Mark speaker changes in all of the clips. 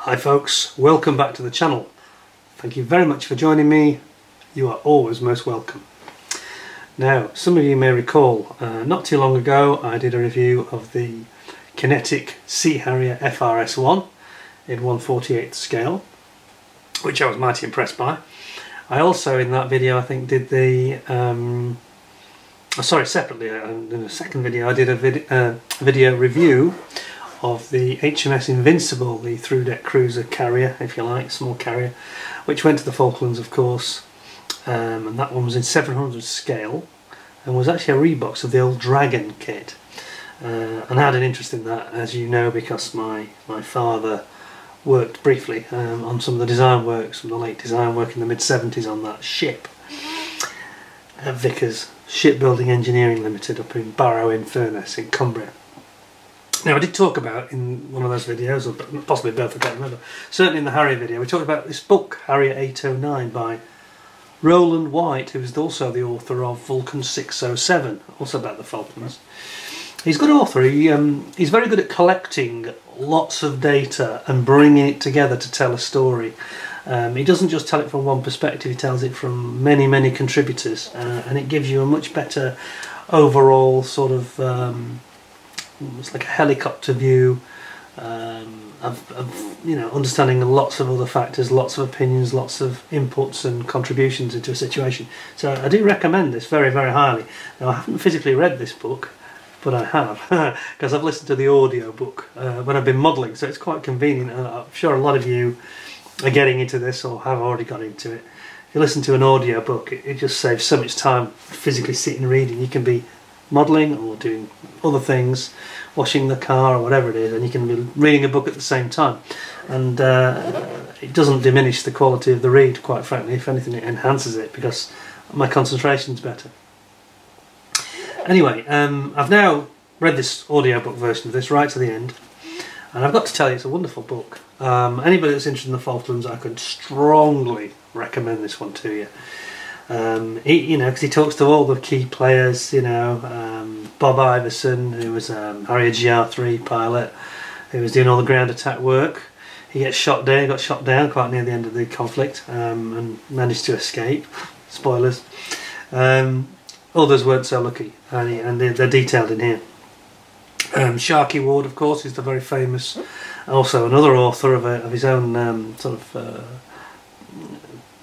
Speaker 1: Hi folks, welcome back to the channel. Thank you very much for joining me. You are always most welcome. Now, some of you may recall, not too long ago I did a review of the Kinetic Sea Harrier FRS1 in 1/48 scale, which I was mighty impressed by. I also, in that video, I think did the separately, in a second video I did a video review of the HMS Invincible, the through-deck cruiser carrier, if you like, small carrier, which went to the Falklands, of course, and that one was in 700 scale and was actually a rebox of the old Dragon kit. And I had an interest in that, as you know, because my father worked briefly on some of the design works, some of the late design work in the mid-70s on that ship at Vickers Shipbuilding Engineering Limited up in Barrow-in-Furness in Cumbria. Now, I did talk about in one of those videos, or possibly both, I can't remember, certainly in the Harrier video, we talked about this book, Harrier 809, by Rowland White, who is also the author of Vulcan 607, also about the Falklands. He's a good author. He's very good at collecting lots of data and bringing it together to tell a story. He doesn't just tell it from one perspective, he tells it from many, many contributors, and it gives you a much better overall sort of it's like a helicopter view of you know, understanding lots of other factors, lots of opinions, lots of inputs and contributions into a situation. So I do recommend this very, very highly. Now, I haven't physically read this book, but I have, because I've listened to the audio book when I've been modelling, so it's quite convenient, and I'm sure a lot of you are getting into this or have already got into it. If you listen to an audio book, it just saves so much time physically sitting and reading. You can be modelling or doing other things, washing the car or whatever it is, and you can be reading a book at the same time, and it doesn't diminish the quality of the read, quite frankly. If anything, it enhances it because my concentration's better. Anyway, I've now read this audiobook version of this right to the end, and I've got to tell you, it's a wonderful book. Anybody that's interested in the Falklands, I could strongly recommend this one to you. You know, because he talks to all the key players, you know, Bob Iverson, who was Harrier GR3 pilot, who was doing all the ground attack work. He got shot down quite near the end of the conflict, and managed to escape. Spoilers. Others weren't so lucky, and they're detailed in here. Sharkey Ward, of course, is the very famous, also another author of his own sort of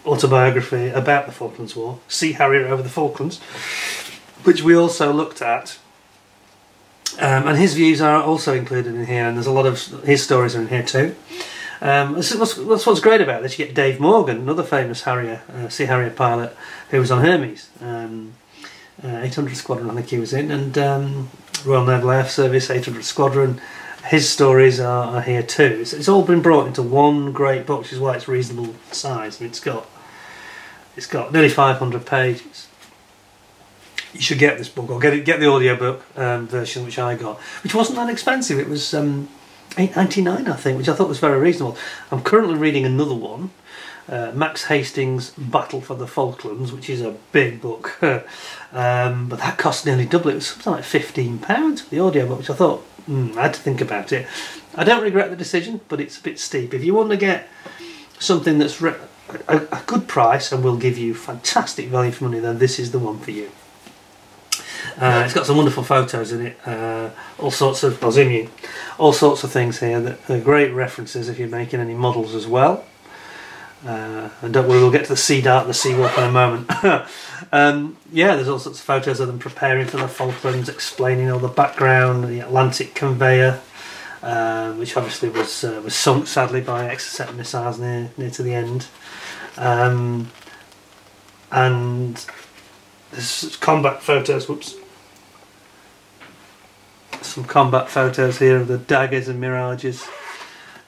Speaker 1: autobiography about the Falklands War, Sea Harrier over the Falklands, which we also looked at, and his views are also included in here, and there's a lot of his stories are in here too. That's what's great about this. You get Dave Morgan, another famous Harrier, Sea Harrier pilot, who was on Hms, 800 Squadron I think he was in, and Royal Naval Air Service 800 Squadron. His stories are here too. It's all been brought into one great book, which is why it's reasonable size, and it's got nearly 500 pages. You should get this book, or get the audiobook version, which I got, which wasn't that expensive. It was $8.99 I think, which I thought was very reasonable. I'm currently reading another one, Max Hastings' Battle for the Falklands, which is a big book, but that cost nearly double. It was something like £15 for the audiobook, which I thought, I had to think about it. I don't regret the decision, but it's a bit steep. If you want to get something that's a good price and will give you fantastic value for money, then this is the one for you. It's got some wonderful photos in it, all sorts of, I'll zoom you, all sorts of things here that are great references if you're making any models as well. And don't worry, we'll get to the Sea Dart and the Seawolf in a moment. Yeah, there's all sorts of photos of them preparing for the Falklands, explaining all the background, the Atlantic conveyor, which obviously was sunk sadly by Exocet missiles near to the end. And there's combat photos, whoops. Some combat photos here of the daggers and mirages.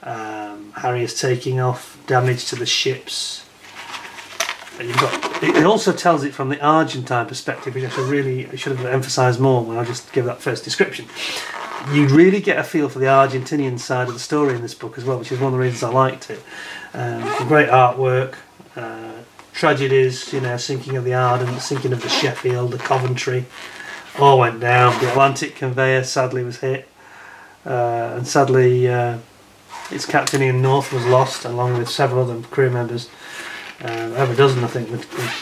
Speaker 1: Harriers taking off, damage to the ships. And you've got, it also tells it from the Argentine perspective, which I should have emphasised more when I just give that first description. You really get a feel for the Argentinian side of the story in this book as well, which is one of the reasons I liked it. Great artwork, tragedies, you know, sinking of the Ardent, sinking of the Sheffield, the Coventry, all went down. The Atlantic conveyor sadly was hit, and sadly its captain Ian North was lost, along with several other crew members. Over a dozen, I think,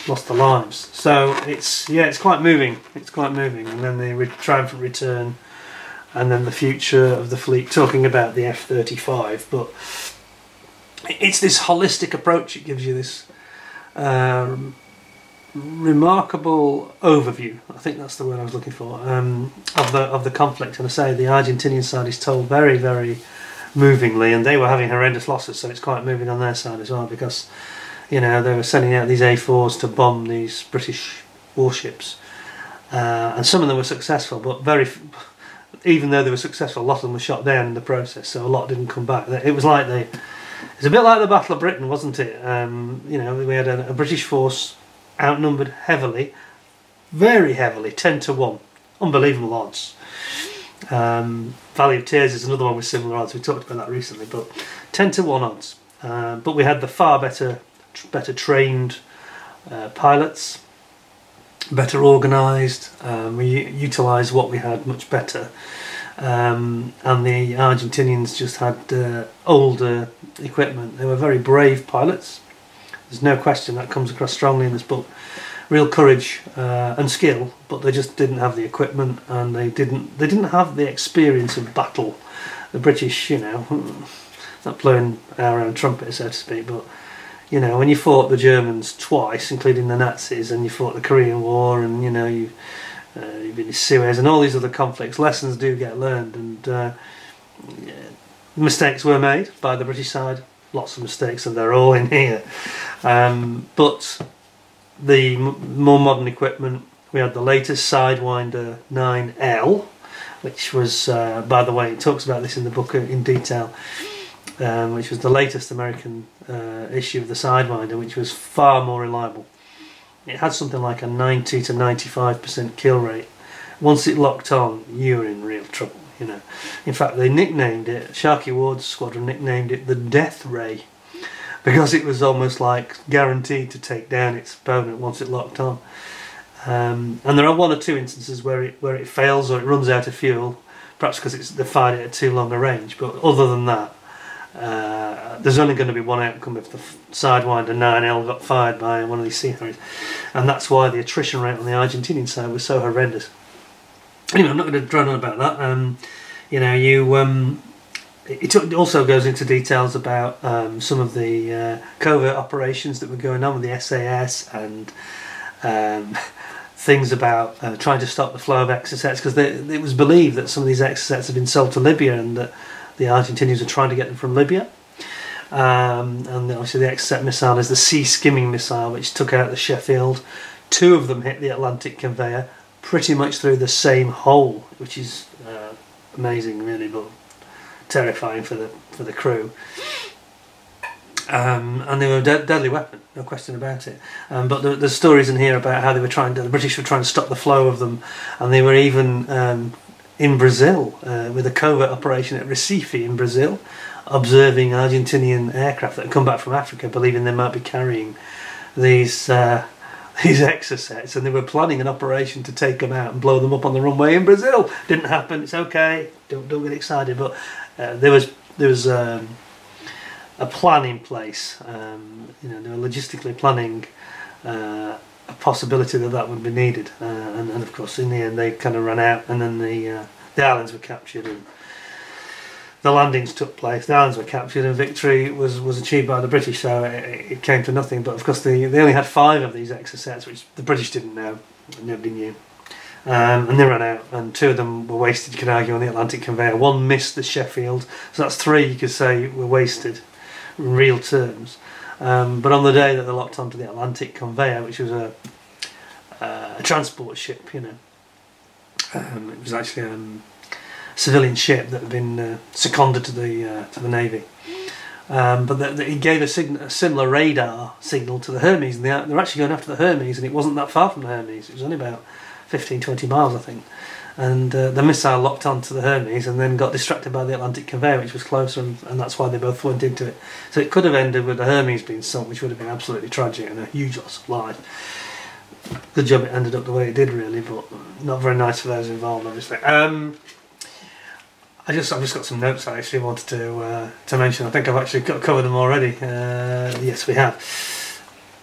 Speaker 1: lost their lives. So it's quite moving. It's quite moving. And then the triumphant return, and then the future of the fleet, talking about the F-35. But it's this holistic approach. It gives you this remarkable overview. I think that's the word I was looking for, of the conflict. And I say the Argentinian side is told very, very movingly, and they were having horrendous losses. So it's quite moving on their side as well, because you know, they were sending out these A4s to bomb these British warships, and some of them were successful, but even though they were successful, a lot of them were shot down in the process, so a lot didn't come back. It was like it's a bit like the Battle of Britain, wasn't it? You know, we had a British force outnumbered heavily, very heavily, 10-1, unbelievable odds. Valley of Tears is another one with similar odds. We talked about that recently, but 10-1 odds. But we had the far better trained pilots, better organised. We utilised what we had much better, and the Argentinians just had older equipment. They were very brave pilots. There's no question that comes across strongly in this book. Real courage and skill, but they just didn't have the equipment, and they didn't have the experience of battle. The British, you know, not blowing our own trumpet, so to speak, but you know, when you fought the Germans twice, including the Nazis, and you fought the Korean War, and you know, you've been in Suez and all these other conflicts, lessons do get learned, and mistakes were made by the British side, lots of mistakes, and they're all in here. But the more modern equipment, we had the latest Sidewinder 9L, which was, by the way, it talks about this in the book in detail, which was the latest American issue of the Sidewinder, which was far more reliable. It had something like a 90 to 95% kill rate. Once it locked on, you were in real trouble, you know. In fact, they nicknamed it, Sharkey Ward's squadron nicknamed it the Death Ray, because it was almost like guaranteed to take down its opponent once it locked on. And there are one or two instances where it fails or it runs out of fuel, perhaps because they fired it at too long a range, but other than that, there's only going to be one outcome if the Sidewinder 9L got fired by one of these Sea Harriers, and that's why the attrition rate on the Argentinian side was so horrendous. Anyway, I'm not going to drone on about that. You know, it also goes into details about some of the covert operations that were going on with the SAS, and things about trying to stop the flow of exocets, because it was believed that some of these exocets had been sold to Libya, and that the Argentinians were trying to get them from Libya. And obviously the exocet missile is the sea skimming missile, which took out the Sheffield. Two of them hit the Atlantic conveyor pretty much through the same hole, which is amazing really, but terrifying for the crew. And they were a deadly weapon, no question about it. But there's stories in here about how the British were trying to stop the flow of them, and they were even in Brazil with a covert operation at Recife in Brazil, observing Argentinian aircraft that had come back from Africa, believing they might be carrying these exocets, and they were planning an operation to take them out and blow them up on the runway in Brazil. Didn't happen. It's okay. Don't get excited. But there was a plan in place. You know, they were logistically planning a possibility that would be needed, and of course in the end they kind of ran out, and then the islands were captured and the landings took place. The islands were captured and victory was achieved by the British, so it came to nothing. But of course they only had 5 of these exocets, which the British didn't know, nobody knew, and they ran out, and 2 of them were wasted, you could argue, on the Atlantic conveyor. 1 missed the Sheffield, so that's 3 you could say were wasted in real terms. But on the day that they locked onto the Atlantic conveyor, which was a transport ship, you know, it was actually a civilian ship that had been seconded to the Navy. But it gave a similar radar signal to the Hermes, and they were actually going after the Hermes, and it wasn't that far from the Hermes. It was only about 15-20 miles, I think. And the missile locked onto the Hermes and then got distracted by the Atlantic conveyor, which was closer, and that's why they both went into it. So it could have ended with the Hermes being sunk, which would have been absolutely tragic and a huge loss of life. Good job it ended up the way it did, really, but not very nice for those involved, obviously. I've just got some notes I actually wanted to mention. I think I've actually covered them already. Yes, we have.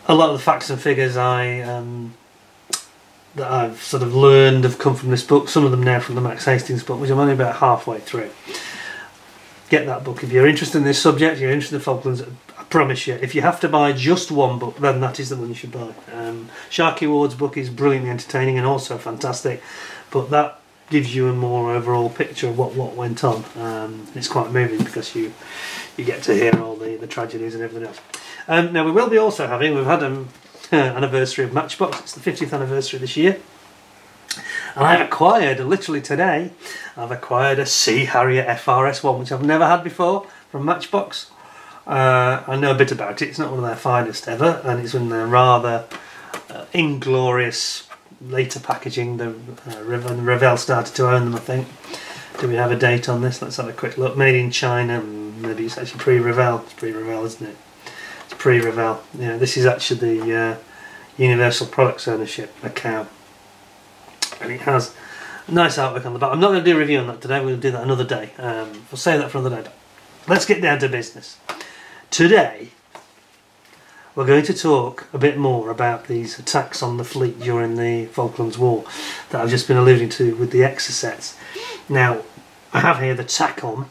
Speaker 1: A lot of the facts and figures that I've sort of learned have come from this book. Some of them now from the Max Hastings book, which I'm only about halfway through. Get that book if you're interested in this subject. You're interested in Falklands. I promise you, if you have to buy just one book, then that is the one you should buy. Sharkey Ward's book is brilliantly entertaining and also fantastic, but that gives you a more overall picture of what went on. It's quite moving because you get to hear all the tragedies and everything else. Now we've had an anniversary of Matchbox. It's the 50th anniversary this year, and I've acquired, literally today, a Sea Harrier FRS1, which I've never had before from Matchbox. I know a bit about it. It's not one of their finest ever, and it's in their rather inglorious later packaging. The Revell started to own them, I think. Do we have a date on this? Let's have a quick look. Made in China. Maybe it's actually pre-Revell. It's pre-Revell, isn't it? It's pre-Revell. Yeah, this is actually the Universal Products Ownership account, and it has a nice artwork on the back. I'm not going to do a review on that today. We'll do that another day. We'll save that for another day. Let's get down to business. Today we're going to talk a bit more about these attacks on the fleet during the Falklands War that I've just been alluding to with the Exocets. Now, I have here the Takom,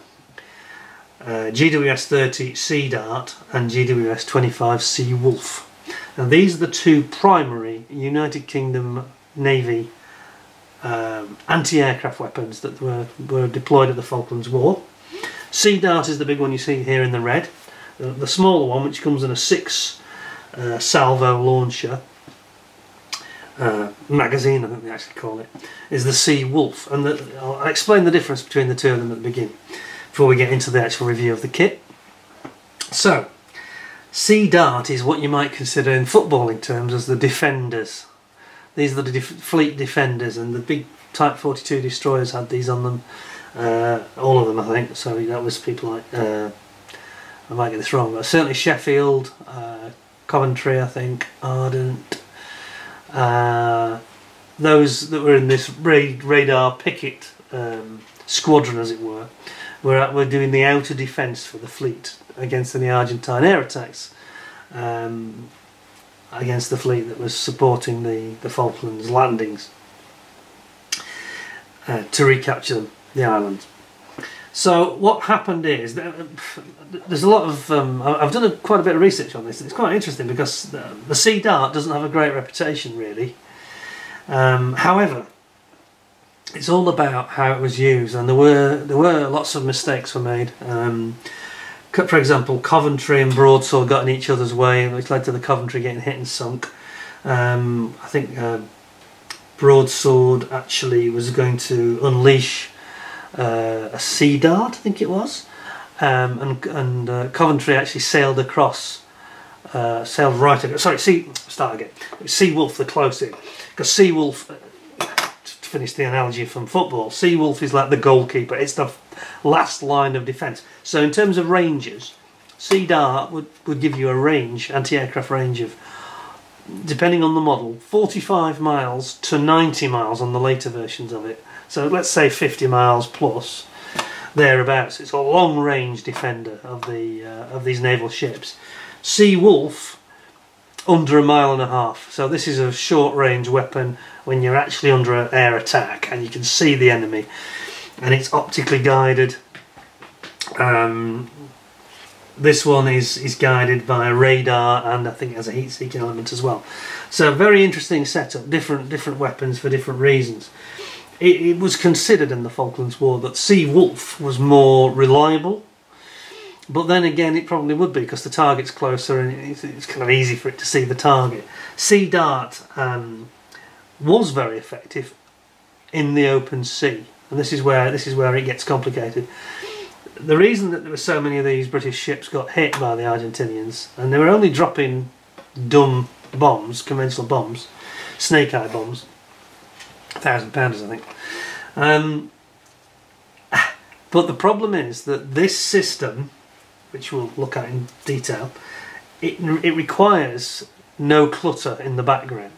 Speaker 1: GWS 30 Sea Dart and GWS 25 Seawolf. And these are the two primary United Kingdom Navy anti-aircraft weapons that were deployed at the Falklands War. Sea Dart is the big one you see here in the red. The smaller one, which comes in a 6 salvo launcher magazine, I think they actually call it, is the Seawolf. And I'll explain the difference between the two of them at the beginning before we get into the actual review of the kit. So, Sea Dart is what you might consider in footballing terms as the defenders. These are the fleet defenders, and the big Type 42 destroyers had these on them. All of them, I think. So that was people like, I might get this wrong, but certainly Sheffield, Coventry, I think, Ardent, those that were in this radar picket squadron, as it were doing the outer defence for the fleet against any Argentine air attacks against the fleet that was supporting the Falklands landings to recapture them, the islands. So what happened is there's a lot of I've done quite a bit of research on this. It's quite interesting because the Sea Dart doesn't have a great reputation, really. However, it's all about how it was used, and there were lots of mistakes were made. For example, Coventry and Broadsword got in each other's way, which led to the Coventry getting hit and sunk. I think Broadsword actually was going to unleash a Sea Dart, I think it was, and Coventry actually sailed across, sailed right across. Sorry, Seawolf the closest, because Seawolf, to finish the analogy from football, Seawolf is like the goalkeeper. It's the last line of defence. So in terms of ranges, Sea Dart would give you a range, anti-aircraft range of, depending on the model, 45 miles to 90 miles on the later versions of it. So let's say 50 miles plus, thereabouts. It's a long-range defender of these naval ships. Seawolf, under 1.5 miles. So this is a short-range weapon when you're actually under an air attack and you can see the enemy, and it's optically guided. This one is guided by a radar, and I think it has a heat-seeking element as well. So very interesting setup, different weapons for different reasons. It was considered in the Falklands War that Seawolf was more reliable, but then again it probably would be because the target's closer and it's kind of easy for it to see the target. Sea Dart was very effective in the open sea, and this is where it gets complicated. The reason that there were so many of these British ships got hit by the Argentinians, and they were only dropping dumb bombs, conventional bombs, snake eye bombs, 1,000-pounders I think. But the problem is that this system, which we'll look at in detail, it requires no clutter in the background.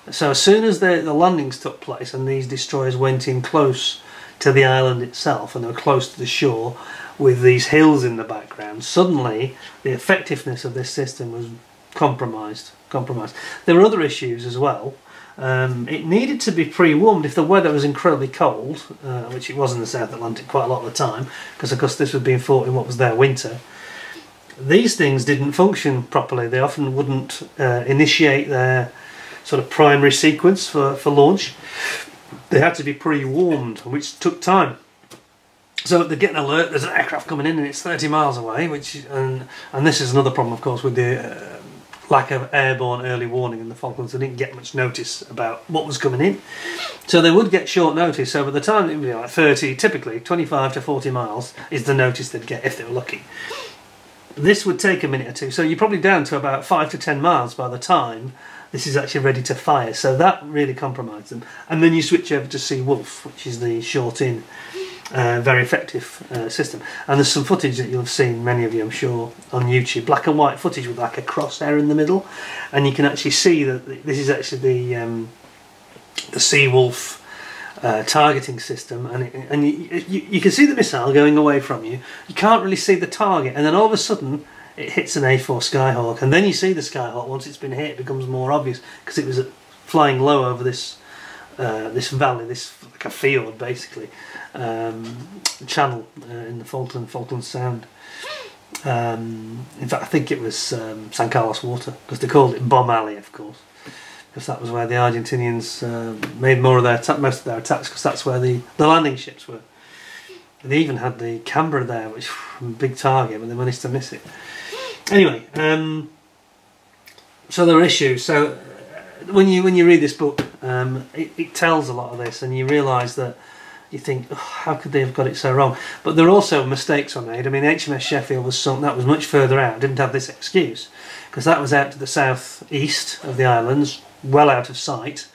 Speaker 1: So as soon as the landings took place and these destroyers went in close to the island itself, and they were close to the shore with these hills in the background, suddenly the effectiveness of this system was compromised. There were other issues as well. It needed to be pre-warmed if the weather was incredibly cold, which it was in the South Atlantic quite a lot of the time, because of course this was being fought in what was their winter. These things didn't function properly. They often wouldn't initiate their sort of primary sequence for launch. They had to be pre-warmed, which took time. So they get an alert, there's an aircraft coming in and it's 30 miles away, and this is another problem, of course, with the lack of airborne early warning in the Falklands. They didn't get much notice about what was coming in. So they would get short notice, so by the time it would be like 30, typically 25 to 40 miles is the notice they'd get if they were lucky. This would take a minute or two, so you're probably down to about 5 to 10 miles by the time this is actually ready to fire. So that really compromised them. And then you switch over to Seawolf, which is the short-in, very effective system. And there's some footage that you'll have seen, many of you I'm sure, on YouTube, black and white footage with like a crosshair in the middle, and you can actually see that this is actually the Seawolf targeting system, and you can see the missile going away from you. You can't really see the target, and then all of a sudden it hits an A4 Skyhawk, and then you see the Skyhawk. Once it's been hit, it becomes more obvious because it was flying low over this this valley, this like a fjord basically, channel in the Falklands Sound. In fact, I think it was San Carlos Water, because they called it Bomb Alley, of course, because that was where the Argentinians made more of their most of their attacks, because that's where the landing ships were. They even had the Canberra there, which was a big target, but they managed to miss it. Anyway, so there are issues. So when you read this book, it tells a lot of this, and you realise that you think, oh, how could they have got it so wrong? But there are also mistakes were made. I mean, HMS Sheffield was something that was much further out, didn't have this excuse, because that was out to the south-east of the islands, well out of sight,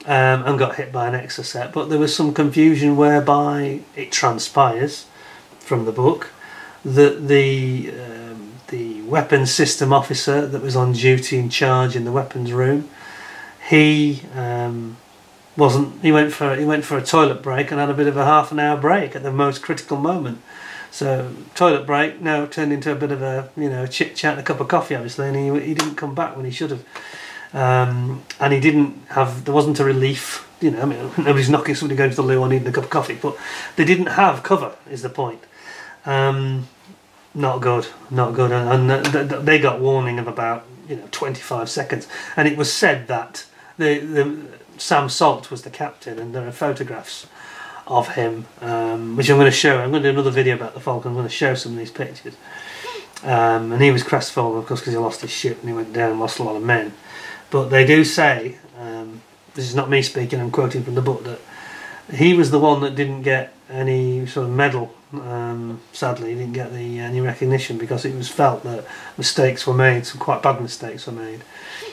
Speaker 1: and got hit by an Exocet. But there was some confusion whereby it transpires from the book that the weapons system officer that was on duty in charge in the weapons room, he went for a toilet break and had a bit of a half-an-hour break at the most critical moment. So toilet break now turned into a bit of a chit chat and a cup of coffee, obviously, and he didn't come back when he should have. And he didn't have, there wasn't a relief, I mean, nobody's knocking somebody going to the loo or needing a cup of coffee, but they didn't have cover, is the point. Not good, and they got warning of about 25 seconds, and it was said that the Sam Salt was the captain, and there are photographs of him, which I'm going to show. I'm going to do another video about the Falklands. I'm going to show some of these pictures. And he was crestfallen, of course, because he lost his ship and he went down and lost a lot of men. But they do say, this is not me speaking, I'm quoting from the book, that he was the one that didn't get any sort of medal. Sadly, he didn't get any recognition, because it was felt that mistakes were made, some quite bad mistakes were made.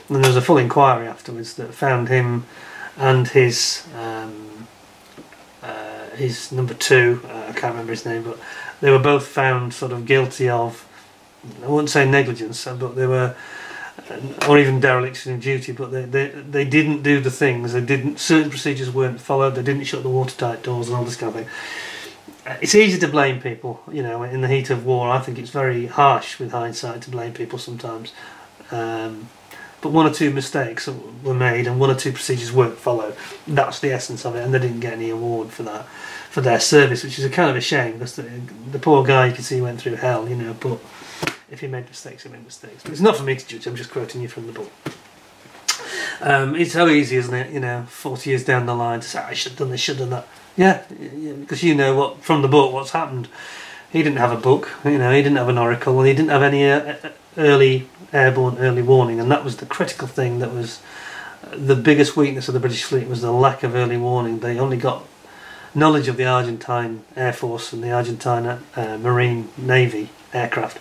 Speaker 1: And there was a full inquiry afterwards that found him and his number two, I can't remember his name, but they were both found sort of guilty of, I wouldn't say negligence, but they were, or even dereliction of duty, but they didn't do the things, certain procedures weren't followed, they didn't shut the watertight doors and all this kind of thing. It's easy to blame people, in the heat of war. I think it's very harsh with hindsight to blame people sometimes. But one or two mistakes were made and one or two procedures weren't followed. That's the essence of it, and they didn't get any award for that, for their service, which is a kind of a shame, because the poor guy, you can see, went through hell, but if he made mistakes, he made mistakes. But it's not for me to judge, I'm just quoting you from the book. It's so easy, isn't it, 40 years down the line to say, I should have done this, should have done that. Yeah, because what from the book what's happened. He didn't have a book, he didn't have an oracle, and he didn't have any airborne early warning, and that was the critical thing. That was the biggest weakness of the British fleet, was the lack of early warning. They only got knowledge of the Argentine Air Force and the Argentine Marine Navy aircraft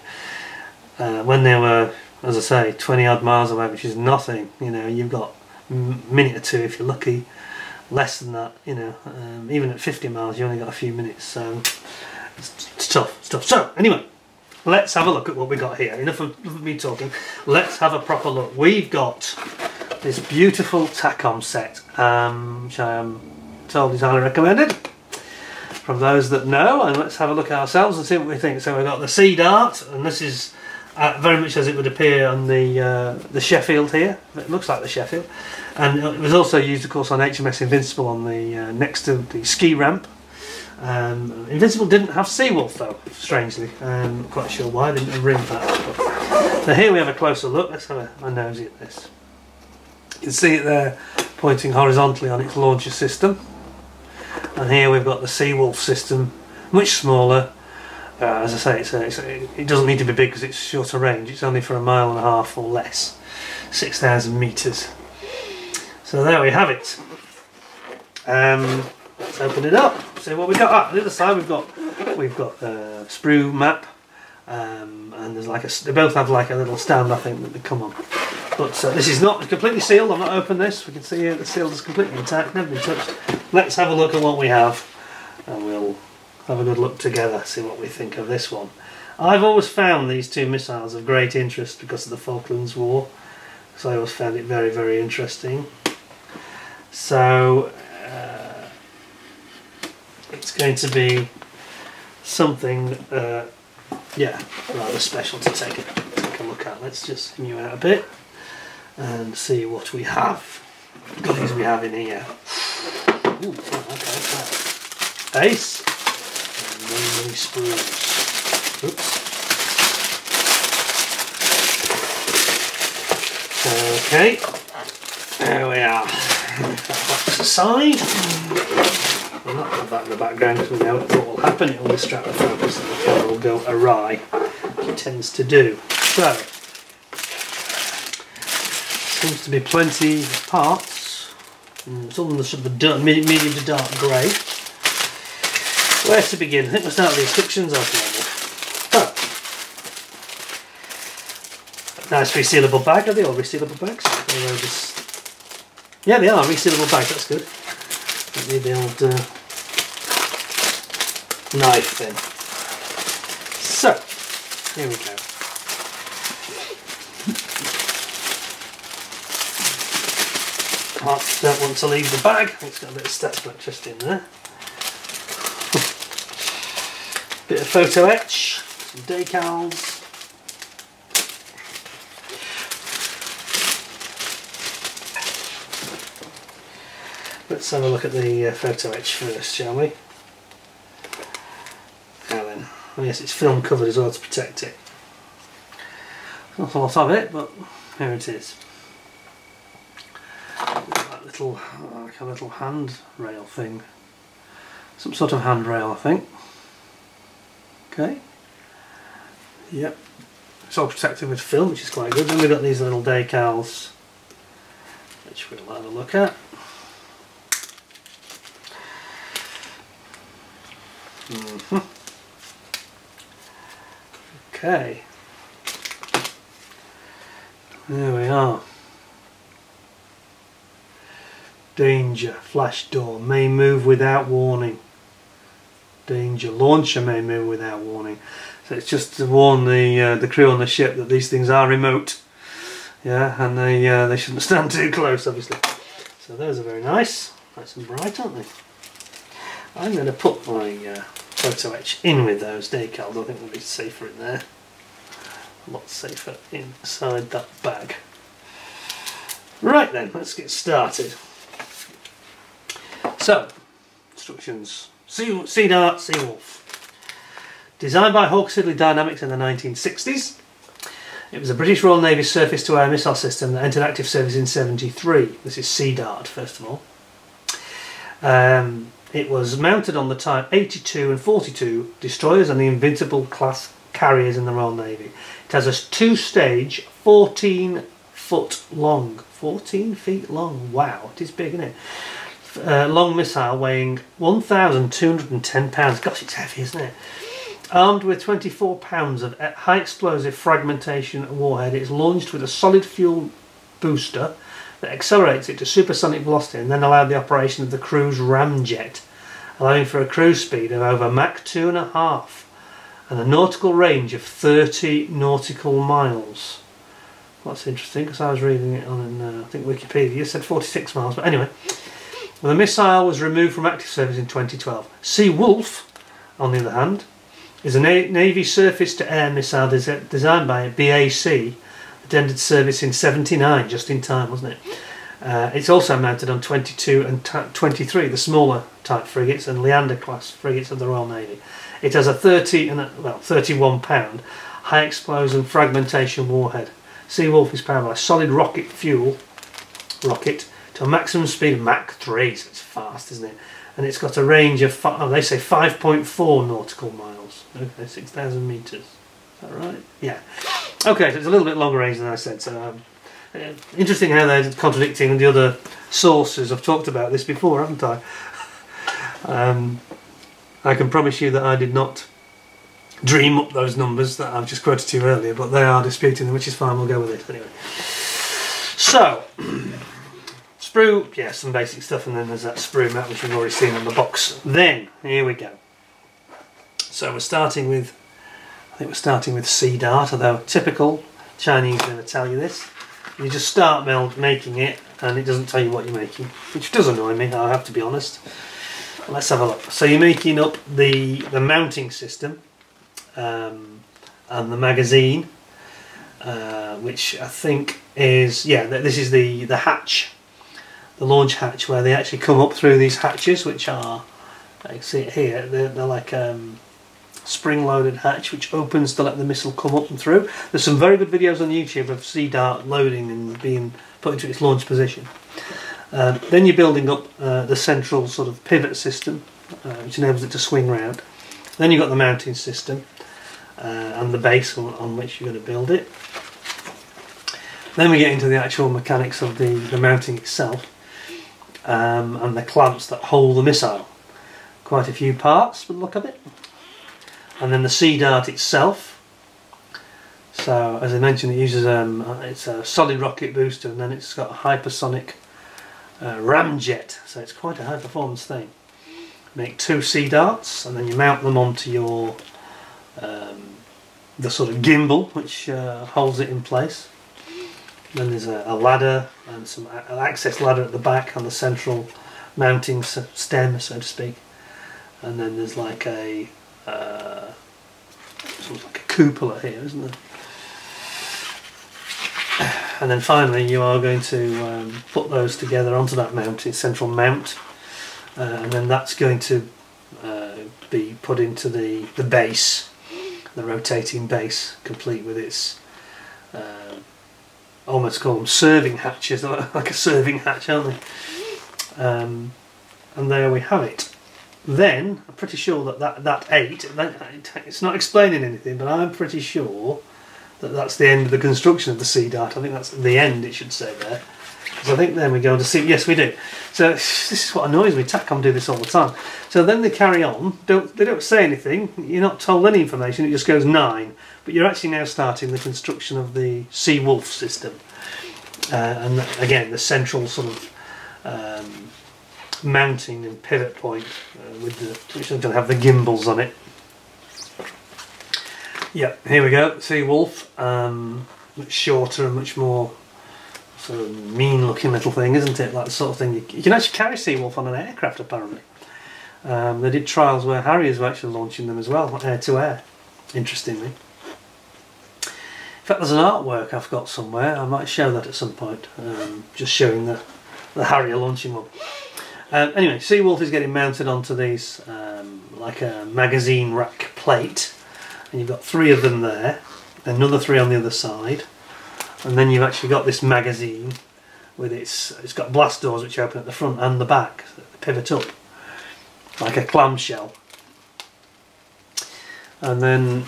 Speaker 1: when they were, as I say, 20 odd miles away, which is nothing. You've got a minute or two if you're lucky. Less than that, even at 50 miles you only got a few minutes, so it's tough stuff. So anyway, let's have a look at what we got here. Enough of me talking, let's have a proper look. We've got this beautiful Takom set, which I am told is highly recommended. from those that know, and let's have a look at ourselves and see what we think. So we've got the Sea Dart, and this is very much as it would appear on the Sheffield here. It looks like the Sheffield, and it was also used, of course, on HMS Invincible on the next to the ski ramp. Invincible didn't have Seawolf though, strangely. Not quite sure why. They didn't rim that. So here we have a closer look. Let's have a nosy at this. You can see it there, pointing horizontally on its launcher system. And here we've got the Seawolf system, much smaller. As I say, it doesn't need to be big because it's shorter range. It's only for 1.5 miles or less, 6,000 metres. So there we have it. Let's open it up. See what we got. On the other side we've got a sprue map, and there's like they both have like a little stand, I think, that they come on. But this is not completely sealed. I've not opened this. We can see here the seal is completely intact, never been touched. Let's have a look at what we have, and we'll have a good look together, see what we think of this one. I've always found these two missiles of great interest because of the Falklands War, so I always found it very, very interesting. So it's going to be something, yeah, rather special to take a look at. Let's just zoom you out a bit and see what we have. What goodies we have in here. Ooh, okay, base. Many sprues. Oops. Okay. There we are. Move that box aside. We'll not put that in the background because we know what will happen. It will distract the focus and the camera will go awry. It tends to do. So, seems to be plenty of parts. It's all in the sort of medium to dark grey. Where to begin? I think we'll start with the instructions as normal. Oh. Nice resealable bag. Are they all resealable bags? Yeah, they are resealable bags. That's good. Don't need the old knife then. So, here we go. Parts don't want to leave the bag. It's got a bit of static electricity in there. Bit of photo etch, some decals. Let's have a look at the photo etch first, shall we? Now then, oh yes, it's film covered as well to protect it. Not a lot of it, but here it is. That little, like a little handrail thing. Some sort of handrail, I think. Okay. Yep. It's all protected with film, which is quite good. Then we've got these little decals, which we'll have a look at. Okay. There we are. Danger. Flash door. May move without warning. Danger. Launcher may move without warning. So it's just to warn the crew on the ship that these things are remote. Yeah, and they shouldn't stand too close, obviously. So those are very nice. Nice and bright, aren't they? I'm going to put my photo etch in with those decals. I think it'll be safer in there. A lot safer inside that bag. Right then, let's get started. So, instructions. Sea Dart, Seawolf. Designed by Hawks Siddeley Dynamics in the 1960s. It was a British Royal Navy surface-to-air missile system that entered active service in '73. This is Sea Dart, first of all. It was mounted on the Type 82 and 42 destroyers and the Invincible class carriers in the Royal Navy. It has a two-stage, 14-foot long. 14 feet long. Wow, it is big, isn't it? Long missile weighing 1,210 pounds. Gosh, it's heavy, isn't it? Armed with 24 pounds of high explosive fragmentation warhead, it is launched with a solid fuel booster that accelerates it to supersonic velocity and then allowed the operation of the cruise ramjet, allowing for a cruise speed of over Mach 2.5 and a nautical range of 30 nautical miles. Well, that's interesting because I was reading it on I think Wikipedia. It said 46 miles, but anyway. Well, the missile was removed from active service in 2012. Seawolf, on the other hand, is a Navy surface-to-air missile designed by BAC that ended service in '79, just in time, wasn't it? It's also mounted on 22 and 23, the smaller type frigates and Leander class frigates of the Royal Navy. It has a 31 pound high explosion fragmentation warhead. Seawolf is powered by a solid rocket fuel rocket to a maximum speed of Mach 3, so it's fast, isn't it? And it's got a range of, they say 5.4 nautical miles, okay, 6,000 metres. Is that right? Yeah. Okay, so it's a little bit longer range than I said, so interesting how they're contradicting the other sources. I've talked about this before, haven't I? I can promise you that I did not dream up those numbers that I've just quoted to you earlier, but they are disputing them, which is fine, we'll go with it anyway. So, sprue, yeah, some basic stuff, and then there's that sprue mat which we've already seen on the box. Then, here we go. So we're starting with, I think we're starting with sea dart, although typical Chinese never tell you this. You just start making it and it doesn't tell you what you're making, which does annoy me, I have to be honest. Let's have a look. So you're making up the mounting system and the magazine, which I think is, yeah, this is the hatch, the launch hatch, where they actually come up through these hatches, which are, you can see it here, they're like spring-loaded hatch which opens to let the missile come up and through. There's some very good videos on YouTube of Sea Dart loading and being put into its launch position. Then you're building up the central sort of pivot system, which enables it to swing round. Then you've got the mounting system and the base on which you're going to build it. Then we get into the actual mechanics of the mounting itself and the clamps that hold the missile. Quite a few parts by the look of it. And then the Sea Dart itself. So, as I mentioned, it uses it's a solid rocket booster, and then it's got a hypersonic ramjet. So it's quite a high-performance thing. Make 2 Sea Darts, and then you mount them onto your the sort of gimbal, which holds it in place. Then there's a ladder and an access ladder at the back on the central mounting stem, so to speak. And then there's like a sort of like a cupola here, isn't there? And then finally you are going to put those together onto that mounting central mount, and then that's going to be put into the base, the rotating base, complete with its almost call them serving hatches, like a serving hatch, aren't they? And there we have it. Then I'm pretty sure that 8, it's not explaining anything, but I'm pretty sure that that's the end of the construction of the Sea Dart. I think that's the end, it should say there. Because I think then we go to see, yes we do. So this is what annoys me, Takom do this all the time. So then they carry on, they don't say anything, you're not told any information, it just goes 9. But you're actually now starting the construction of the Seawolf system. And again, the central sort of mounting and pivot point which is going to have the gimbals on it. Yeah, here we go, Seawolf, much shorter and much more sort of mean looking little thing, isn't it? Like the sort of thing you can actually carry Seawolf on an aircraft apparently. They did trials where Harriers were actually launching them as well, air to air, interestingly. In fact, there's an artwork I've got somewhere, I might show that at some point, just showing the Harrier launching one. Anyway, Seawolf is getting mounted onto these like a magazine rack plate, and you've got 3 of them there, another 3 on the other side, and then you've actually got this magazine with it's got blast doors which open at the front and the back, so they pivot up like a clamshell, and then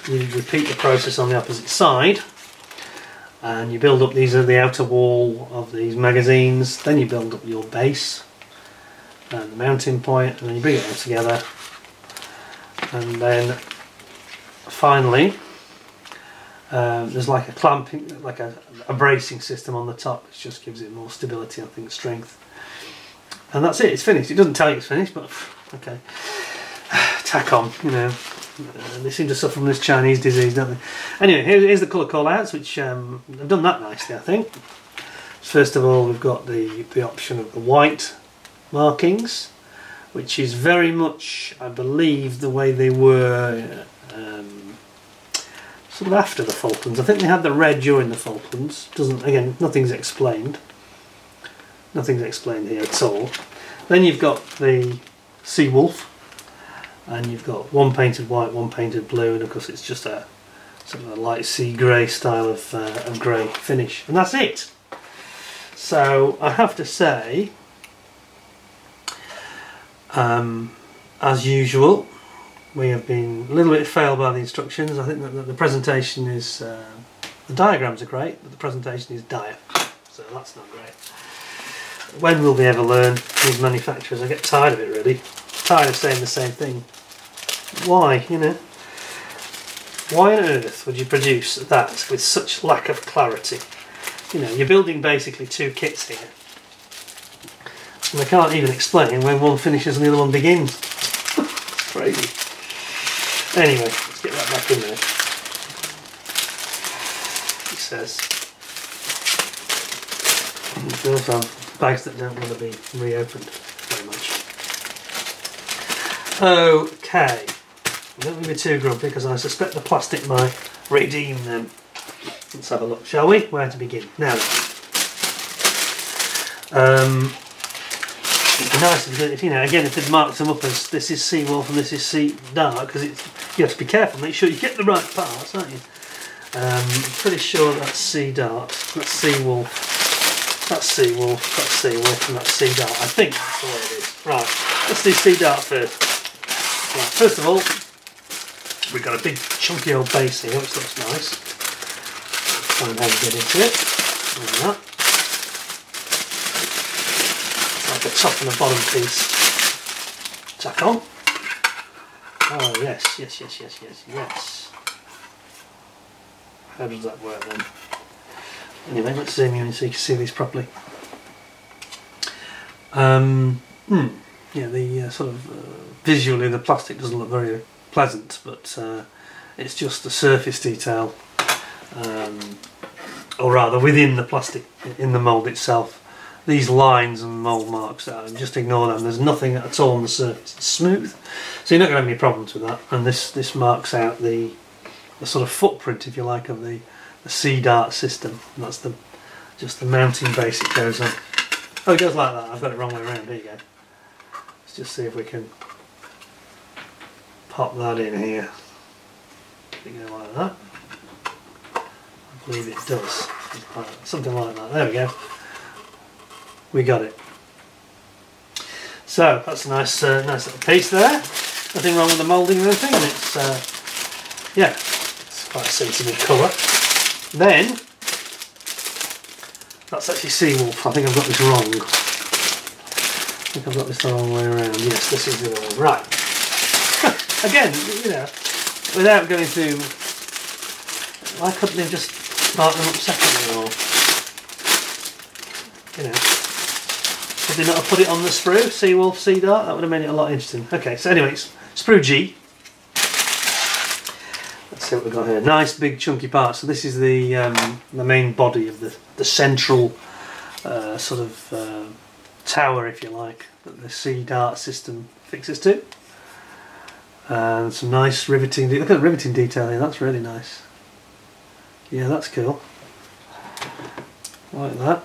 Speaker 1: you repeat the process on the opposite side. And you build up, these are the outer wall of these magazines, then you build up your base and the mounting point, and then you bring it all together, and then finally there's like a clamping, like a bracing system on the top, which just gives it more stability, I think, strength, and that's it, it's finished. It doesn't tell you it's finished, but okay. Takom, you know, they seem to suffer from this Chinese disease, don't they? Anyway, here's the colour call-outs, which I've done that nicely, I think. First of all, we've got the option of the white markings, which is very much, I believe, the way they were sort of after the Falklands. I think they had the red during the Falklands. Again, nothing's explained. Nothing's explained here at all. Then you've got the Seawolf, and you've got one painted white, one painted blue, and of course it's just a sort of a light sea grey style of grey finish, and that's it. So I have to say, as usual, we have been a little bit failed by the instructions. I think that the presentation is, the diagrams are great, but the presentation is dire, so that's not great. When will we ever learn, these manufacturers? I get tired of it, really. Tired of saying the same thing. Why, you know? Why on earth would you produce that with such lack of clarity? You know, you're building basically two kits here, and they can't even explain when one finishes and the other one begins. It's crazy. Anyway, let's get that back in there. It says we also have bags that don't want to be reopened very much. Okay, don't be too grumpy because I suspect the plastic might redeem them. Let's have a look, shall we? Where to begin? Now, it'd be nice if, you know, again, if they'd marked them up as this is Seawolf and this is Sea Dark, because you have to be careful, make sure you get the right parts, aren't you? I'm pretty sure that's Sea Dark, that's Seawolf, that's Seawolf, that's Seawolf, and that's Sea Dark. I think that's the way it is. Right, let's do Sea Dark first. Right, first of all, we've got a big chunky old base here, which looks nice. Find how to get into it. Like that. Like a top and a bottom piece. Takom. Oh yes, yes, yes, yes, yes, yes. How does that work then? Anyway, let's zoom in so you can see these properly. Yeah, the sort of visually the plastic doesn't look very pleasant, but it's just the surface detail, or rather within the plastic, in the mould itself. These lines and mould marks, just ignore them. There's nothing at all on the surface. It's smooth, so you're not going to have any problems with that. And this marks out the sort of footprint, if you like, of the Sea Dart system. And that's just the mounting base it goes on. Oh, it goes like that. I've got it wrong way around. There you go. Let's just see if we can pop that in here. You go like that. I believe it does. Something like that. There we go. We got it. So that's a nice little piece there. Nothing wrong with the moulding or anything, and it's yeah, it's quite a sensible colour. Then that's actually Seawolf. I think I've got this wrong. I think I've got this the wrong way around. Yes, this is the other one. Right. Again, you know, without going through, why couldn't they just mark them up separately, or, you know, did they not have put it on the sprue? Seawolf, Sea Dart? That would have made it a lot interesting. Okay, so anyway, it's sprue G. Let's see what we've got here. Nice big chunky part. So this is the main body of the central sort of tower, if you like, that the Sea Dart system fixes to. And some nice riveting. Look at the riveting detail here. That's really nice. Yeah, that's cool. Like that.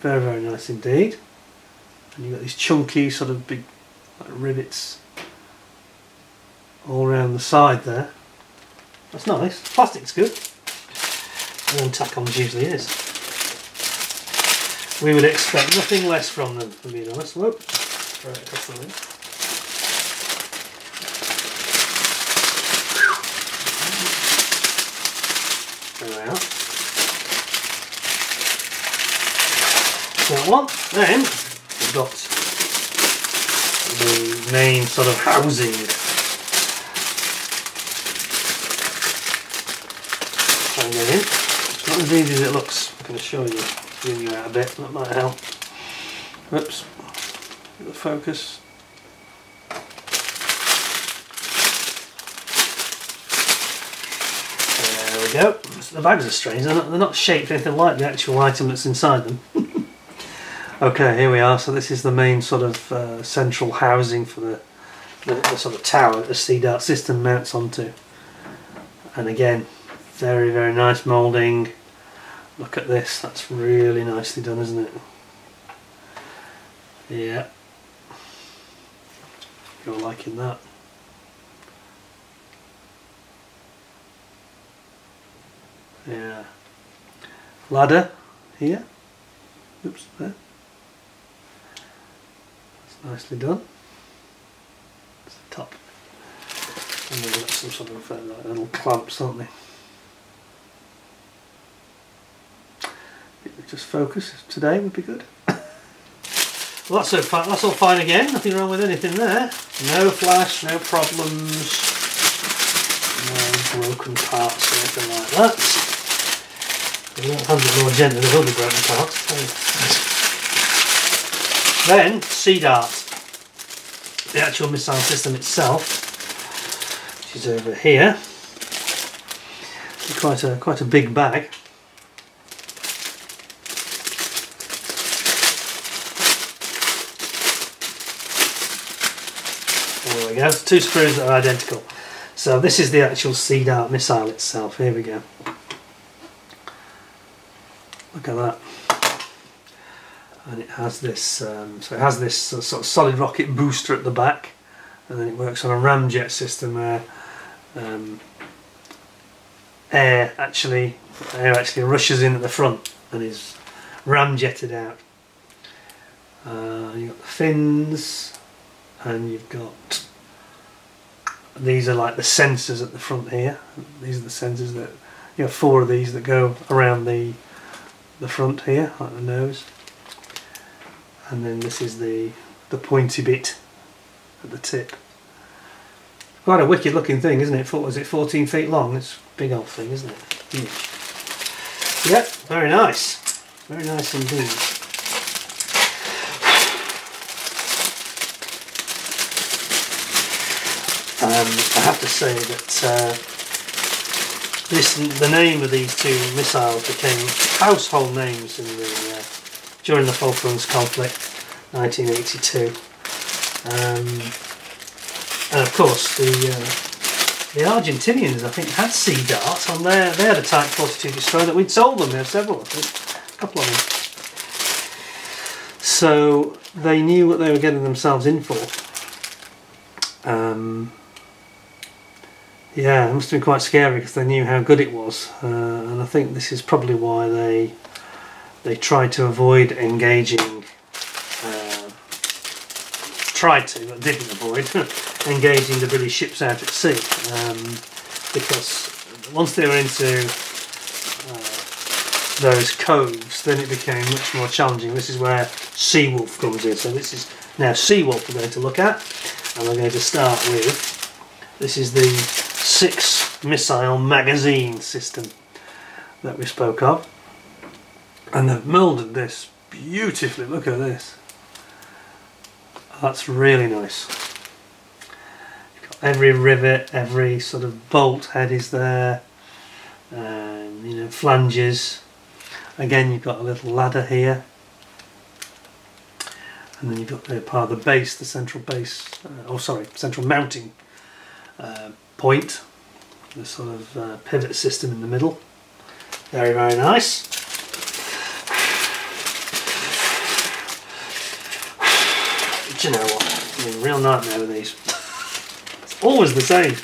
Speaker 1: Very, very nice indeed. And you've got these chunky sort of big like rivets all around the side there. That's nice. Plastic's good. And then Takom's usually is. We would expect nothing less from them, to be honest. Whoop. Throw it across the room. There we are. That one. Then we've got the main sort of housing. Try and get in. It's not as easy as it looks. I'm going to show you, zoom you out a bit. That might help. Oops. Get the focus. There we go. The bags are strange. They're not shaped anything like the actual item that's inside them. Okay, here we are. So this is the main sort of central housing for the sort of tower that the Sea Dart system mounts onto. And again, very, very nice moulding. Look at this, that's really nicely done, isn't it? Yeah. You're liking that. Yeah. Ladder here. Oops, there. That's nicely done. That's the top. And then we've got some sort of like little clamps, aren't they? Just focus today would be good. Well, that's all fine again. Nothing wrong with anything there. No flash, no problems, no broken parts or anything like that. If you don't handle it more gently, there will be broken parts. Then Sea Dart, the actual missile system itself, which is over here. Quite a big bag. There we go, 2 screws that are identical. So this is the actual Sea Dart missile itself. Here we go. Look at that. And it has this, so it has this sort of solid rocket booster at the back, and then it works on a ramjet system where air actually rushes in at the front and is ramjetted out. You've got the fins, and you've got, these are like the sensors at the front here. These are the sensors that, you have 4 of these that go around the front here, like the nose. And then this is the pointy bit at the tip. Quite a wicked looking thing, isn't it? Was it 14 feet long? It's a big old thing, isn't it? Huge. Yep, very nice. Very nice indeed. I have to say that the name of these 2 missiles became household names in during the Falklands conflict, 1982. And of course, the Argentinians, I think, had Sea Darts on there. They had a Type 42 destroyer that we'd sold them. There were several, I think, a couple of them. So they knew what they were getting themselves in for. Yeah, it must have been quite scary because they knew how good it was, and I think this is probably why they tried to avoid engaging. Tried to, but didn't avoid engaging the British ships out at sea, because once they were into those coves, then it became much more challenging. This is where Seawolf comes in. So this is now Seawolf we're going to look at, and we're going to start with, this is the 6 missile magazine system that we spoke of, and they've moulded this beautifully. Look at this. That's really nice. You've got every rivet, every sort of bolt head is there, you know, flanges. Again, you've got a little ladder here, and then you've got the part of the base, the central base, central mounting point, the sort of pivot system in the middle. Very, very nice. Do you know what? I'm in a real nightmare with these. It's always the same.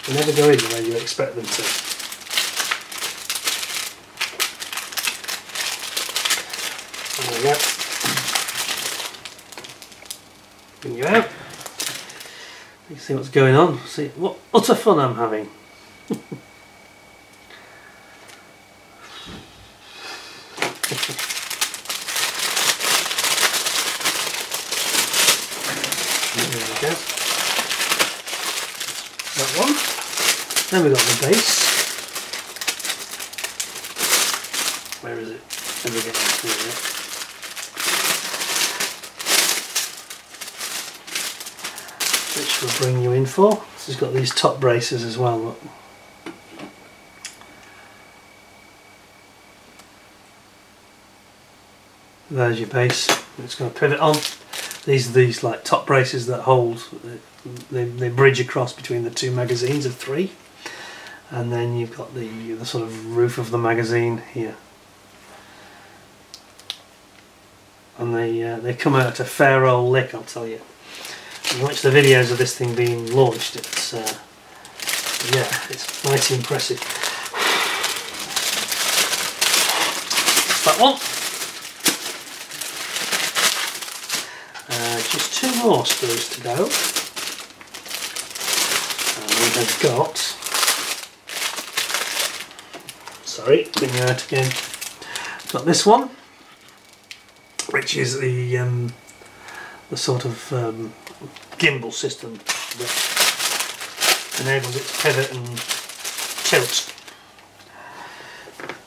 Speaker 1: They never go in the way you expect them to. There we go. Bring you out. You see what's going on. See what utter fun I'm having. That one. Then we've got the base. Where is it? Let me get into it. Which we'll bring you in for. This has got these top braces as well. Look. There's your base. it's going to pivot on. These are these like top braces that hold, they bridge across between the two magazines of 3, and then you've got the sort of roof of the magazine here, and they come out at a fair old lick, I'll tell you. When you watch the videos of this thing being launched, it's yeah, it's mighty impressive. That one. Just 2 more screws to go. And we have got, sorry, bring it out again. Got this one, which is the sort of gimbal system that enables it to pivot and tilt,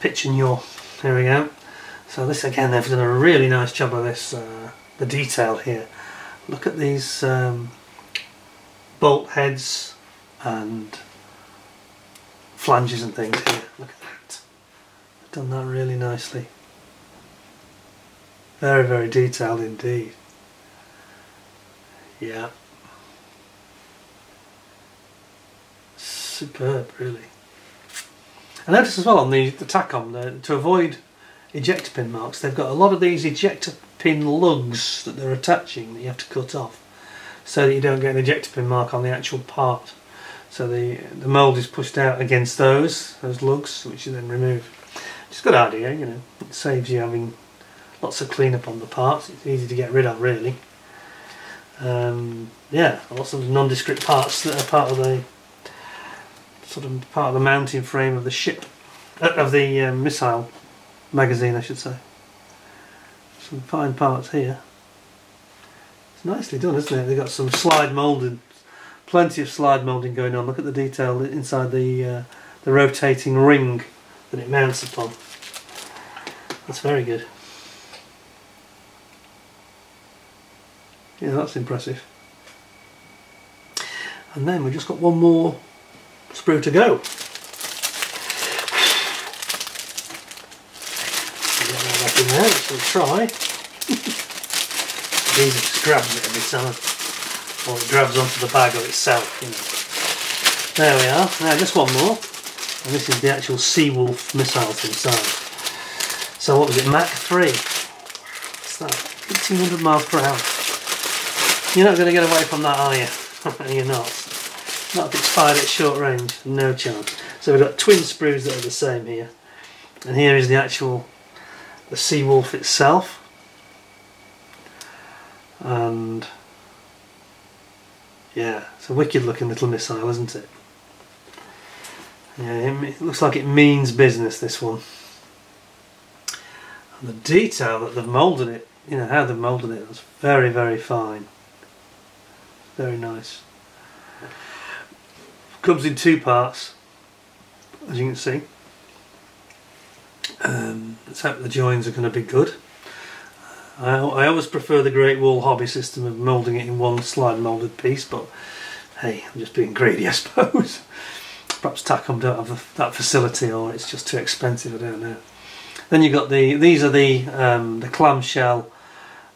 Speaker 1: pitch and yaw. There we go. So this again, they've done a really nice job of this, the detail here. Look at these bolt heads and flanges and things here. Look at that. They've done that really nicely. Very, very detailed indeed. Yeah. Superb, really. I noticed as well on the Takom, to avoid ejector pin marks, they've got a lot of these ejector pin lugs that they're attaching that you have to cut off, so that you don't get an ejector pin mark on the actual part. So the mould is pushed out against those lugs, which you then remove. It's a good idea, you know. It saves you having lots of cleanup on the parts. It's easy to get rid of, really. Yeah, lots of nondescript parts that are part of the mounting frame of the ship, of the missile magazine, I should say. Some fine parts here. It's nicely done, isn't it? They've got some slide moulding, plenty of slide moulding going on. Look at the detail inside the rotating ring that it mounts upon. That's very good. Yeah, that's impressive. And then we've just got one more sprue to go. Get that back in there, let's try. It's easy to grab it every time, or it grabs onto the bag of itself, you know. There we are. Now just one more, and this is the actual Seawolf missiles inside. So what was it, Mach 3? What's that? 1800 miles per hour. You're not going to get away from that, are you? You're not. Not if it's fired at short range, no chance. So we've got twin sprues that are the same here, and here is the Seawolf itself, and yeah, it's a wicked looking little missile, isn't it? Yeah, it looks like it means business, this one. And the detail that they've moulded it, you know, how they've moulded it, was very, very fine. Very nice. Comes in 2 parts, as you can see. Let's hope the joins are going to be good. I always prefer the Great Wall hobby system of moulding it in one slide moulded piece, but hey, I'm just being greedy, I suppose. Perhaps Takom don't have that facility, or it's just too expensive, I don't know. Then you've got these are the clamshell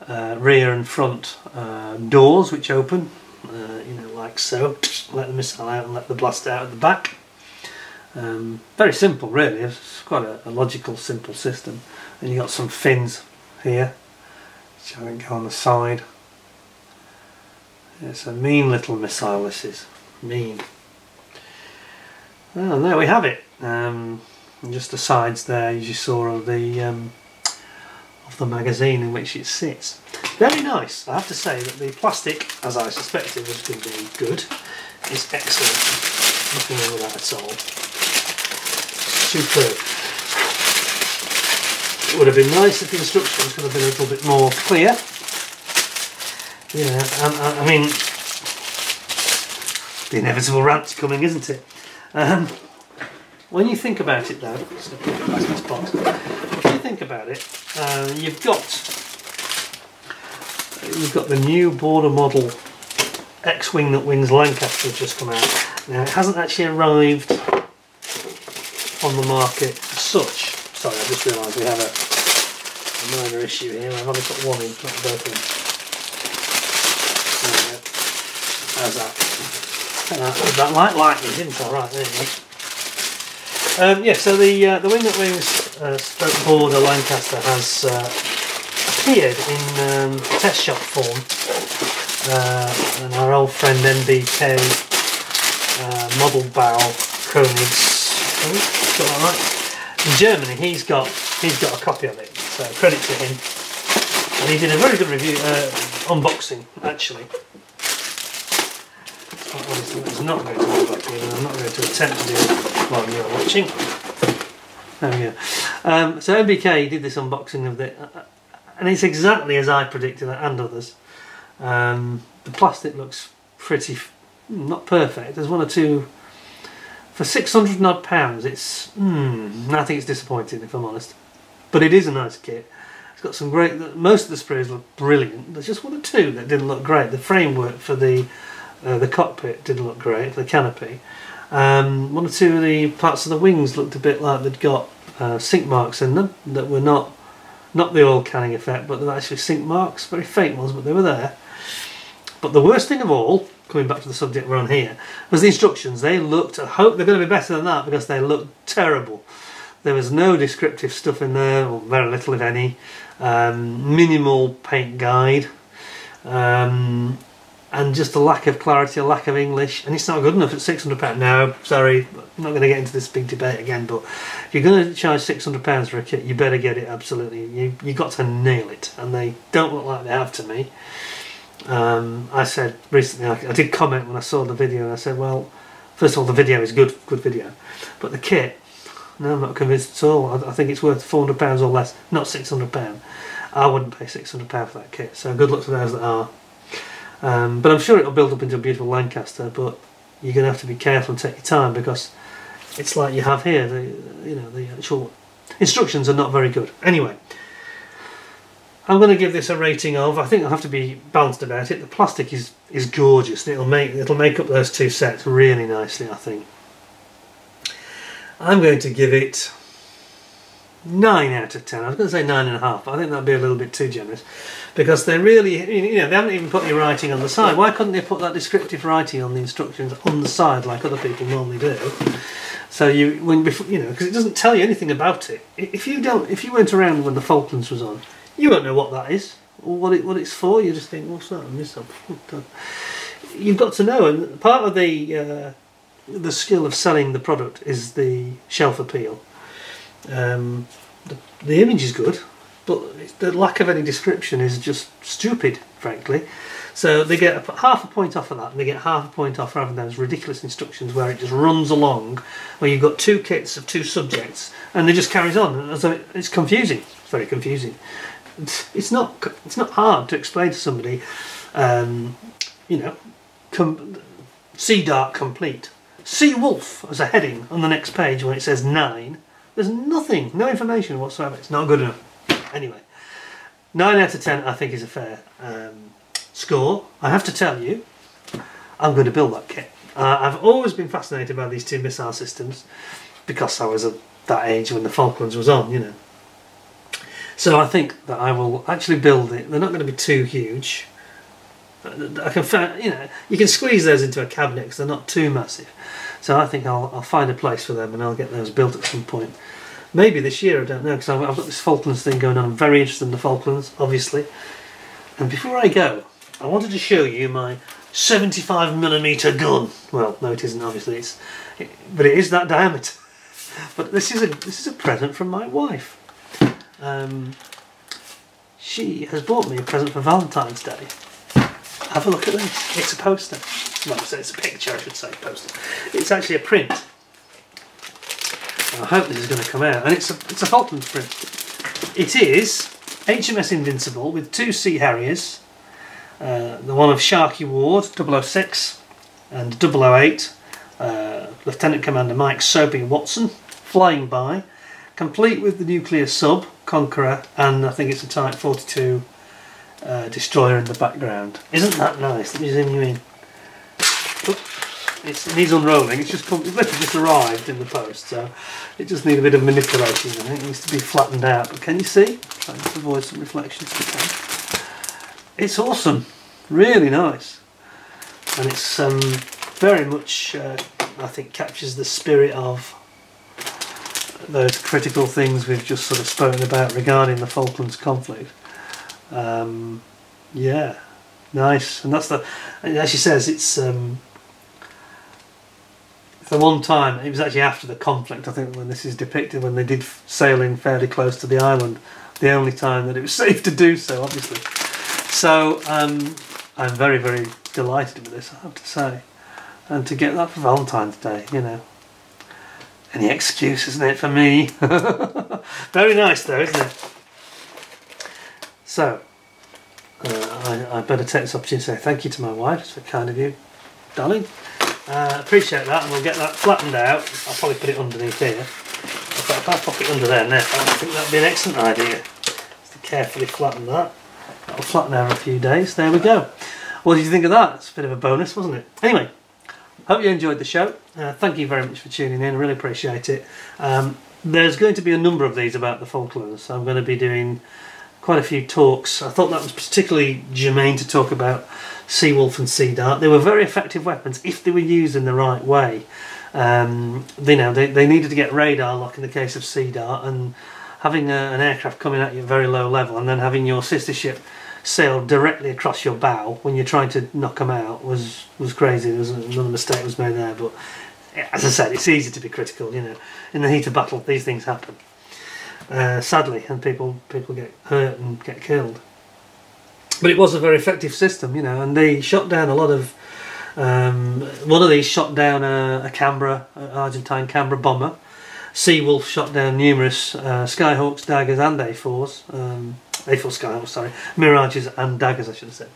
Speaker 1: rear and front doors which open. You know, like so. Let the missile out and let the blast out at the back. Very simple, really. It's quite a logical, simple system. And you've got some fins here, which I think go on the side. It's a mean little missile, this is. Mean. Oh, and there we have it. And just the sides there, as you saw, of the magazine in which it sits. Very nice. I have to say that the plastic, as I suspected was going to be good, is excellent. Nothing wrong with that at all. Superb. It would have been nice if the instructions could have been a little bit more clear. Yeah, I mean, the inevitable rant's coming, isn't it? When you think about it though, just put it back in its box. If you think about it, you've got the new border model X-Wing that wings Lancaster has just come out. Now it hasn't actually arrived on the market as such. Sorry, I just realised we have a minor issue here. I've only put one in, not both in. There we go. How's that? That light lightning, didn't I? Right, there you go. Yeah, so the Wing That Wings stroke border Lancaster has appeared in test shop form, and our old friend NBK model bow Koenigs, got that right, in Germany. He's got a copy of it, so credit to him. And he did a very good review, unboxing actually. It's not going to look like it, and I'm not going to attempt to do it while you're watching. There we go. So NBK did this unboxing of it, and it's exactly as I predicted, and others. The plastic looks pretty, not perfect. There's one or two, for 600 and odd pounds, it's, I think it's disappointing if I'm honest. But it is a nice kit. It's got some great, most of the sprays look brilliant. There's just one or two that didn't look great. The framework for the cockpit didn't look great, the canopy. One or two of the parts of the wings looked a bit like they'd got sink marks in them that were not the oil canning effect, but they're actually sink marks, very faint ones, but they were there. But the worst thing of all, coming back to the subject we're on here, was the instructions. They looked, I hope they're going to be better than that, because they looked terrible. There was no descriptive stuff in there, or very little if any. Minimal paint guide. And just a lack of clarity, a lack of English, and it's not good enough at £600. No, sorry, I'm not going to get into this big debate again, but if you're going to charge £600 for a kit, you better get it absolutely. You got to nail it, and they don't look like they have to me. I said recently, I did comment when I saw the video, and I said, well, first of all, the video is good video, but the kit, no, I'm not convinced at all. I think it's worth £400 or less, not £600. I wouldn't pay £600 for that kit, so good luck to those that are. But I'm sure it'll build up into a beautiful Lancaster, but you're going to have to be careful and take your time, because it's like you have here, the actual instructions are not very good. Anyway, I'm going to give this a rating of, I think I'll have to be balanced about it. The plastic is gorgeous, and it'll make up those two sets really nicely, I think. I'm going to give it 9 out of 10. I was going to say 9.5, but I think that'd be a little bit too generous, because they really, they haven't even put any writing on the side. Why couldn't they put that descriptive writing on the instructions on the side like other people normally do? So because it doesn't tell you anything about it. If you weren't around when the Falklands was on, you won't know what that is or what it's for. You just think, what's that? You've got to know, and part of the skill of selling the product is the shelf appeal. The image is good, but the lack of any description is just stupid, frankly. So they get half a point off of that, and they get half a point off rather than those ridiculous instructions where it just runs along, where you've got two kits of two subjects, and it just carries on. So it's confusing. It's very confusing. It's not hard to explain to somebody. Sea Dark Complete. Seawolf as a heading on the next page when it says 9. There's nothing, no information whatsoever. It's not good enough. Anyway, 9 out of 10 I think is a fair score. I have to tell you, I'm going to build that kit. I've always been fascinated by these two missile systems, because I was at that age when the Falklands was on, So I think that I will actually build it. They're not going to be too huge. I can, you can squeeze those into a cabinet because they're not too massive. So I think I'll find a place for them, and I'll get those built at some point. Maybe this year, I don't know, because I've got this Falklands thing going on. I'm very interested in the Falklands, obviously. And before I go, I wanted to show you my 75mm gun. Well, no, it isn't, obviously, but it is that diameter. But this is a present from my wife. She has bought me a present for Valentine's Day. Have a look at this. It's a poster. Well, it's a picture, I should say, poster. It's actually a print. I hope this is going to come out. And it's a Falklands print. It is HMS Invincible with 2 Sea Harriers. The one of Sharky Ward, 006, and 008. Lieutenant Commander Mike Soapy Watson, flying by. Complete with the nuclear sub, Conqueror, and I think it's a Type 42 destroyer in the background. Isn't that nice? Let me zoom you in. it needs unrolling. It's literally just arrived in the post, so it just needs a bit of manipulation. I think it needs to be flattened out. But can you see? Trying to avoid some reflections. It's awesome, really nice, and it's very much I think captures the spirit of those critical things we've just sort of spoken about regarding the Falklands conflict. Yeah, nice, and as she says, it's the one time, it was actually after the conflict, I think, when this is depicted, when they did sail in fairly close to the island, the only time that it was safe to do so, obviously. So I'm very, very delighted with this, I have to say, and to get that for Valentine's Day, you know, any excuse, isn't it, for me? Very nice though, isn't it? So I better take this opportunity to say thank you to my wife. It's very kind of you, darling. Appreciate that, and we'll get that flattened out. I'll probably put it underneath here. If I pop it under there now, I think that'd be an excellent idea. Just to carefully flatten that. That'll flatten over a few days. There we go. What did you think of that? It's a bit of a bonus, wasn't it? Anyway, hope you enjoyed the show. Thank you very much for tuning in. Really appreciate it. There's going to be a number of these about the Falklands, so I'm going to be doing quite a few talks. I thought that was particularly germane to talk about Seawolf and Sea Dart. They were very effective weapons if they were used in the right way. They needed to get radar lock in the case of Sea Dart, and having an aircraft coming at you at very low level and then having your sister ship sail directly across your bow when you're trying to knock them out was crazy. There was another mistake was made there, but as I said, it's easy to be critical, you know. In the heat of battle, these things happen. Sadly, and people get hurt and get killed. But it was a very effective system, you know, and they shot down a lot of. One of these shot down a Canberra, Argentine Canberra bomber. Seawolf shot down numerous Skyhawks, daggers, and A4s. A4 Skyhawks, sorry, Mirages and daggers, I should have said.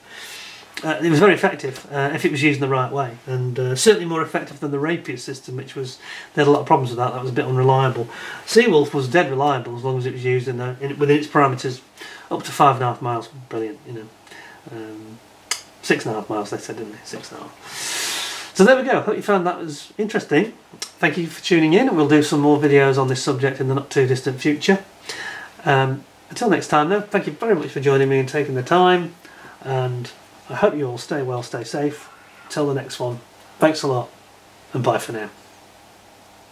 Speaker 1: It was very effective if it was used in the right way, and certainly more effective than the Rapier system, which was, they had a lot of problems with that. That was a bit unreliable. Seawolf was dead reliable as long as it was used within its parameters, up to 5.5 miles. Brilliant, you know. 6.5 miles they said, didn't they? 6.5. So there we go. Hope you found that was interesting. Thank you for tuning in, and we'll do some more videos on this subject in the not too distant future. Until next time though, thank you very much for joining me and taking the time, and I hope you all stay well, stay safe. Till the next one, thanks a lot, and bye for now.